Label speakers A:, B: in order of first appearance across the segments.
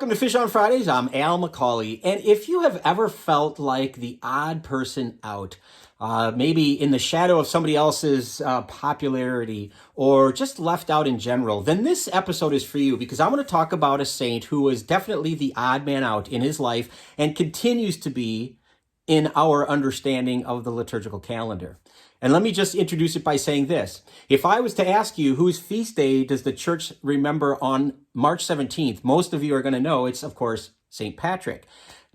A: Welcome to Fish on Fridays. I'm Al McCauley. And if you have ever felt like the odd person out, maybe in the shadow of somebody else's popularity or just left out in general, then this episode is for you because I want to talk about a saint who was definitely the odd man out in his life and continues to be in our understanding of the liturgical calendar. And let me just introduce it by saying this. If I was to ask you whose feast day does the church remember on March 17th, most of you are going to know it's, of course, St. Patrick.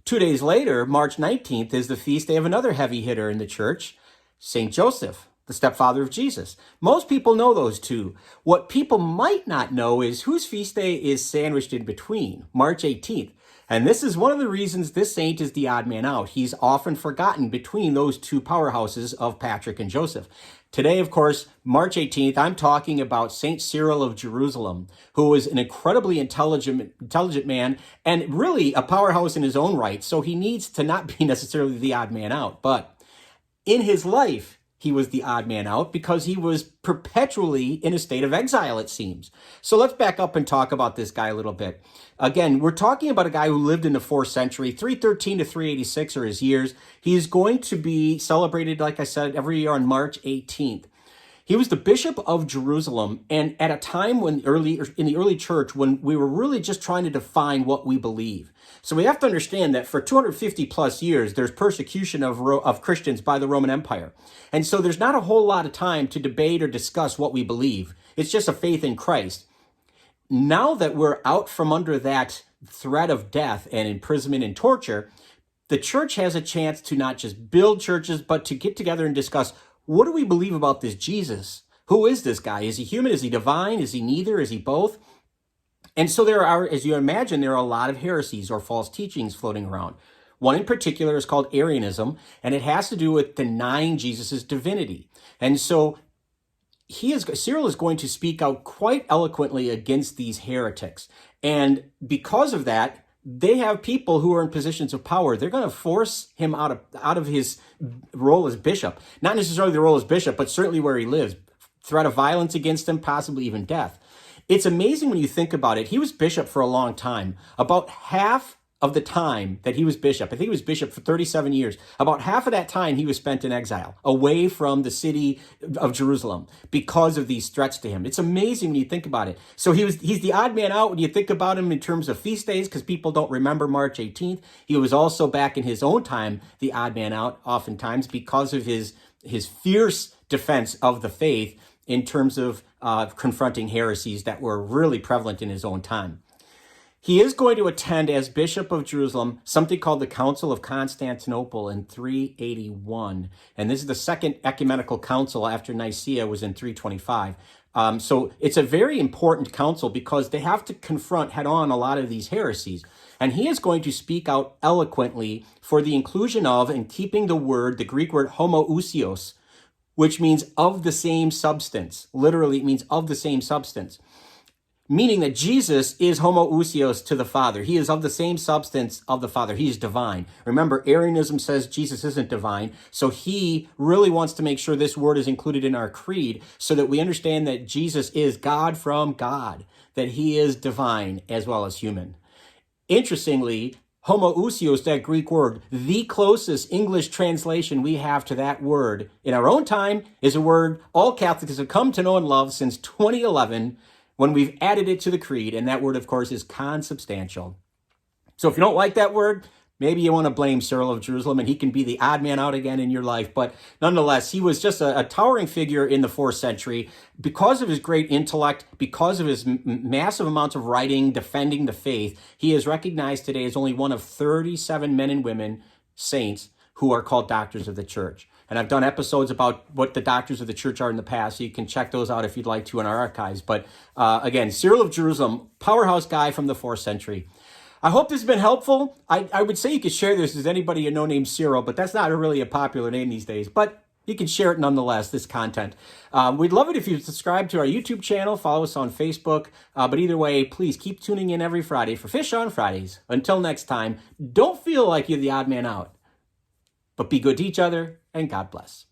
A: 2 days later, March 19th, is the feast day of another heavy hitter in the church, St. Joseph, the stepfather of Jesus. Most people know those two. What people might not know is whose feast day is sandwiched in between, March 18th. And this is one of the reasons this saint is the odd man out. He's often forgotten between those two powerhouses of Patrick and Joseph. Today, of course, March 18th, I'm talking about St. Cyril of Jerusalem, who was an incredibly intelligent man and really a powerhouse in his own right. So he needs to not be necessarily the odd man out. But in his life, he was the odd man out because he was perpetually in a state of exile, it seems. So let's back up and talk about this guy a little bit. Again, we're talking about a guy who lived in the 4th century. 313 to 386 are his years. He is going to be celebrated, like I said, every year on March 18th. He was the Bishop of Jerusalem, and at a time when in the early church, when we were really just trying to define what we believe. So we have to understand that for 250 plus years, there's persecution of Christians by the Roman Empire. And so there's not a whole lot of time to debate or discuss what we believe. It's just a faith in Christ. Now that we're out from under that threat of death and imprisonment and torture, the church has a chance to not just build churches, but to get together and discuss, what do we believe about this Jesus? Who is this guy? Is he human? Is he divine? Is he neither? Is he both? And so there are, as you imagine, there are a lot of heresies or false teachings floating around. One in particular is called Arianism, and it has to do with denying Jesus' divinity. And so Cyril is going to speak out quite eloquently against these heretics. And because of that, they have people who are in positions of power. They're going to force him out of his role as bishop. Not necessarily the role as bishop, but certainly where he lives. Threat of violence against him, possibly even death. It's amazing when you think about it. He was bishop for a long time. About half of the time that he was bishop, I think he was bishop for 37 years, about half of that time he was spent in exile, away from the city of Jerusalem because of these threats to him. It's amazing when you think about it. So he's the odd man out when you think about him in terms of feast days, because people don't remember March 18th. He was also back in his own time the odd man out oftentimes because of his fierce defense of the faith in terms of confronting heresies that were really prevalent in his own time. He is going to attend as Bishop of Jerusalem something called the Council of Constantinople in 381. And this is the second ecumenical council after Nicaea was in 325. So it's a very important council because they have to confront head on a lot of these heresies. And he is going to speak out eloquently for the inclusion of and keeping the Greek word homoousios, which means of the same substance. Literally, it means of the same substance. Meaning that Jesus is homoousios to the Father. He is of the same substance of the Father. He is divine. Remember, Arianism says Jesus isn't divine. So he really wants to make sure this word is included in our creed so that we understand that Jesus is God from God, that he is divine as well as human. Interestingly, homoousios, that Greek word, the closest English translation we have to that word in our own time is a word all Catholics have come to know and love since 2011, when we've added it to the creed, and that word, of course, is consubstantial. So if you don't like that word, maybe you want to blame Cyril of Jerusalem, and he can be the odd man out again in your life. But nonetheless, he was just a towering figure in the 4th century because of his great intellect, because of his massive amounts of writing, defending the faith. He is recognized today as only one of 37 men and women, saints, who are called doctors of the church. And I've done episodes about what the doctors of the church are in the past, so you can check those out if you'd like to in our archives. But again, Cyril of Jerusalem, powerhouse guy from the 4th century. I hope this has been helpful. I would say you could share this as anybody you know named Cyril, but that's not really a popular name these days. But you can share it nonetheless, this content. We'd love it if you subscribe to our YouTube channel, follow us on Facebook. But either way, please keep tuning in every Friday for Fish on Fridays. Until next time, don't feel like you're the odd man out, but be good to each other, and God bless.